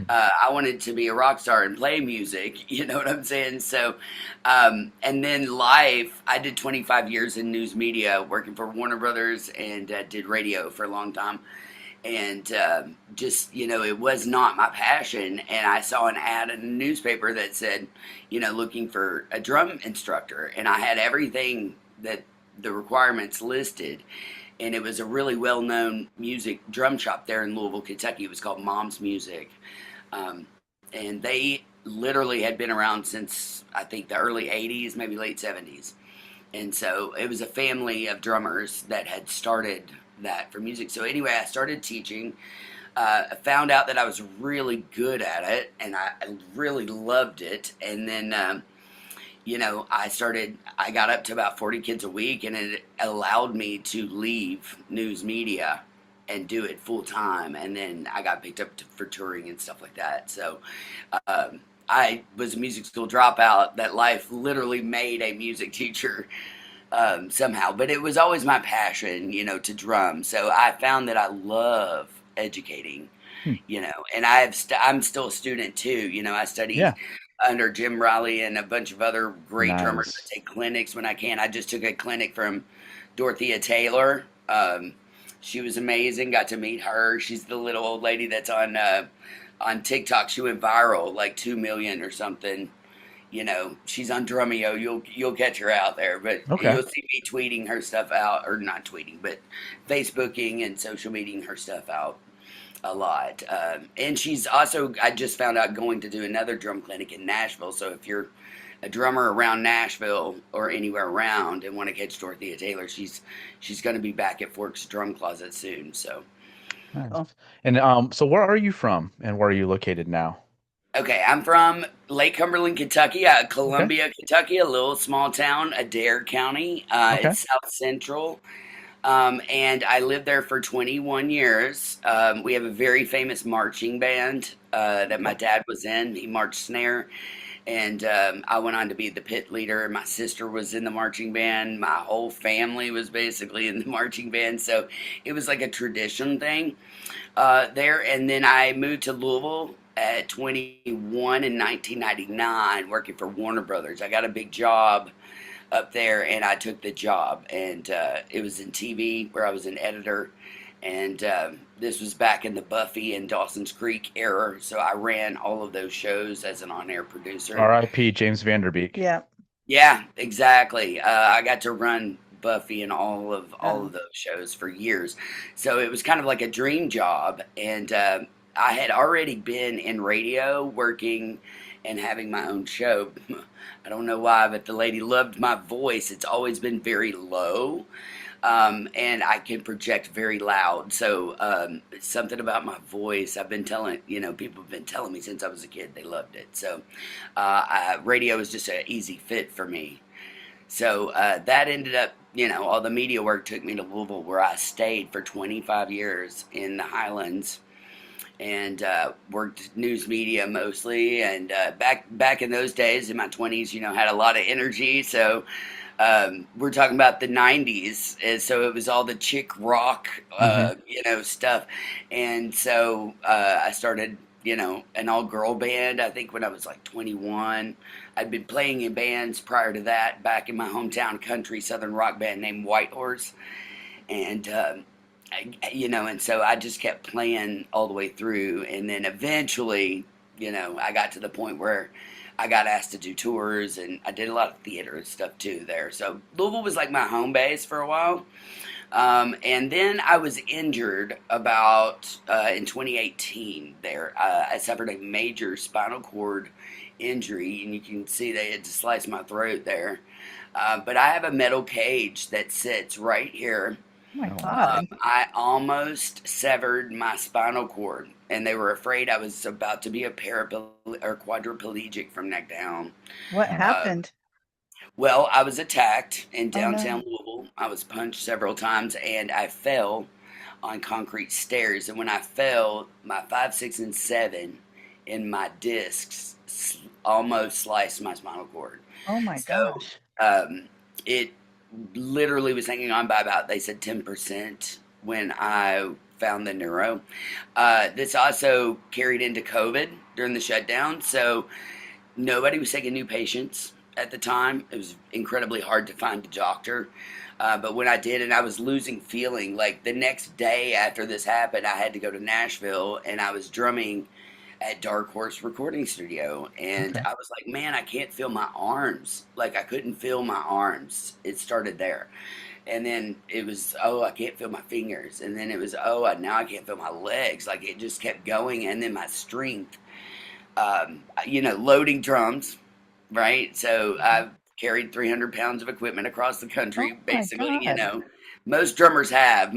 I wanted to be a rock star and play music. You know what I'm saying? So, and then life, I did 25 years in news media, working for Warner Brothers, and did radio for a long time. And just, it was not my passion. And I saw an ad in a newspaper that said, looking for a drum instructor. And I had everything that the requirements listed. And it was a really well known music drum shop there in Louisville, Kentucky. It was called Mom's Music. Um, and they literally had been around since I think the early 80s, maybe late 70s. And so it was a family of drummers that had started that for music. So anyway, I started teaching. I found out that I was really good at it, and I really loved it. And then, I got up to about 40 kids a week, and it allowed me to leave news media and do it full time. And then I got picked up for touring and stuff like that. So I was a music school dropout that life literally made a music teacher somehow. But it was always my passion, to drum. So I found that I love educating, Hmm. and I'm still a student too. I study Yeah. under Jim Riley and a bunch of other great drummers. I Nice. take clinics when I can. I just took a clinic from Dorothea Taylor. She was amazing. Got to meet her. She's the little old lady that's on TikTok. She went viral, like 2 million or something. She's on Drumeo. You'll catch her out there, but Okay. you'll see me tweeting her stuff out, or not tweeting, but Facebooking and social mediaing her stuff out a lot. And she's also, I just found out, going to do another drum clinic in Nashville. So if you're a drummer around Nashville or anywhere around and want to catch Dorothea Taylor, she's going to be back at Forks Drum Closet soon. So Nice. And so where are you from and where are you located now? okay, I'm from Lake Cumberland, Kentucky, Okay. Columbia, Kentucky, a little small town, Adair County. Okay. It's South Central. And I lived there for 21 years. We have a very famous marching band that my Okay. dad was in. He marched snare, and I went on to be the pit leader. My sister was in the marching band. My whole family was basically in the marching band. So it was like a tradition thing there. And then I moved to Louisville at 21 in 1999, working for Warner Brothers. I got a big job up there, and I took the job, and it was in TV where I was an editor, and this was back in the Buffy and Dawson's Creek era, so I ran all of those shows as an on-air producer. R.I.P. James Vanderbeek. Yeah. Yeah, exactly. I got to run Buffy and all of Oh. those shows for years, so it was kind of like a dream job. And I had already been in radio, working and having my own show. I don't know why, but the lady loved my voice. It's always been very low, and I can project very loud. So something about my voice, I've been telling, people have been telling me since I was a kid. They loved it. So radio was just an easy fit for me. So that ended up, all the media work took me to Louisville, where I stayed for 25 years in the Highlands, and worked news media mostly. And back in those days, in my 20s, had a lot of energy. So we're talking about the 90s, and so it was all the chick rock, Hmm. stuff. And so I started, an all girl band. I think when I was like 21, I'd been playing in bands prior to that, back in my hometown country southern rock band named White Horse. And and so I just kept playing all the way through, and then eventually, I got to the point where I got asked to do tours, and I did a lot of theater and stuff too there. So Louisville was like my home base for a while. And then I was injured about in 2018 there. I suffered a major spinal cord injury, and you can see they had to slice my throat there. But I have a metal cage that sits right here. Oh my Oh wow. God. I almost severed my spinal cord, and they were afraid I was about to be a or quadriplegic from neck down. What Uh, happened? well, I was attacked in Oh downtown no. Louisville. I was punched several times, and I fell on concrete stairs. And when I fell, my 5, 6, and 7 in my discs almost sliced my spinal cord. Oh my So gosh. it literally was hanging on by about, they said, 10% when I found the neuro. This also carried into COVID during the shutdown. So nobody was taking new patients at the time. It was incredibly hard to find a doctor. But when I did, and I was losing feeling, like the next day after this happened, I had to go to Nashville and I was drumming at Dark Horse Recording Studio. And Okay. I was like, man, I can't feel my arms. Like I couldn't feel my arms. It started there. And then it was, oh, I can't feel my fingers. And then it was, oh, now I can't feel my legs. Like it just kept going. And then my strength, loading drums, right? So Mhm. I've carried 300 pounds of equipment across the country, Oh my basically, God. most drummers have.